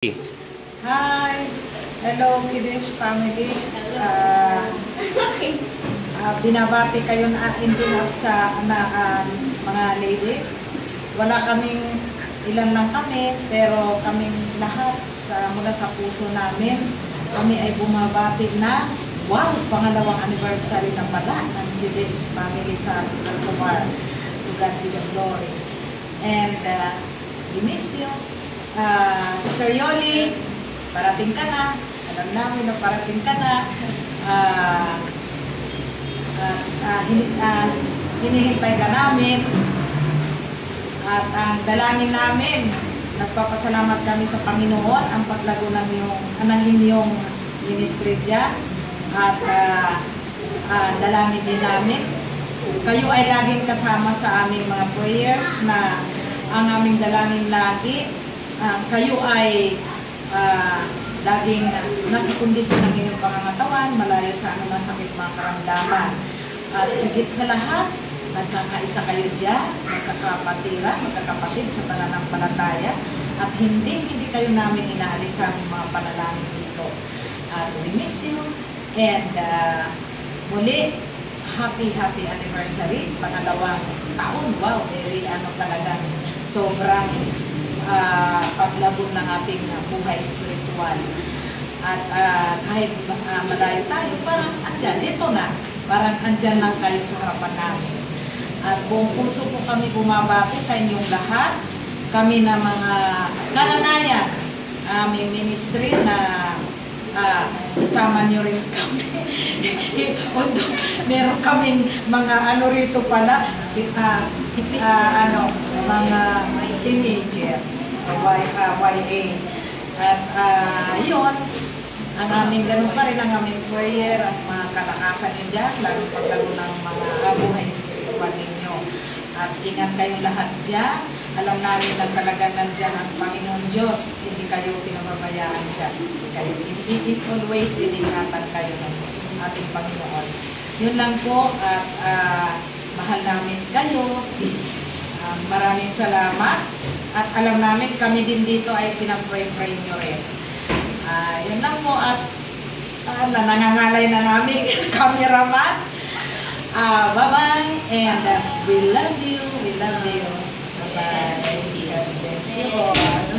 Hi! Hello, Kidish family. Binabati kayo na in behalf sa mga ladies. Wala kaming, ilan lang kami, pero kaming lahat mula sa puso namin, kami ay bumabati na, wow, pangalawang anniversary na pala ng Kidish family sa Alcomar. To God be the glory. And we miss you. Sister Yoli, parating ka na. Alam namin na parating ka na. Hinihintay ka namin. At ang dalangin namin, nagpapasalamat kami sa Panginoon ang paglago ng inyong ministry dyan. At dalangin din namin. Kayo ay laging kasama sa aming mga prayers na ang aming dalangin lagi. Kayo ay laging nasa kondisyon ng inyong pangangatawan, malayo sa masakit mga karamdaman. At higit sa lahat, nagkakaisa kayo dyan, magkakapatid sa pananampalataya, at hindi kayo namin inaalis sa aming mga panalangin dito. At we miss you, and muli, happy anniversary, pangalawang taon. Wow, very talagang sobrang paglabon ng ating buhay espiritual. At kahit malayo tayo, parang andyan, ito na, parang andyan lang kayo sa harapan namin. At buong puso po kami bumabati sa inyong lahat. Kami na mga kananayan, aming ministry na isama niyo rin kami. Meron kaming mga rito pala, mga teenager, YA. At yun, ang aming ganun pa rin ang aming prayer at mga kalakasan nyo dyan, lalo paglago ng mga buhay spiritual ninyo. At ingat kayong lahat dyan. Alam namin na talagang nandyan ang Panginoon Diyos. Hindi kayo pinababayaan dyan. Always iningatan kayo ng ating Panginoon. Yun lang po, at mahal namin kayo. Maraming salamat. At alam namin, kami din dito ay pinag-pray nyo rin. Yun lang po, at nangangalay ng aming cameraman. Bye-bye, and we love you. Bye-bye. God bless you all.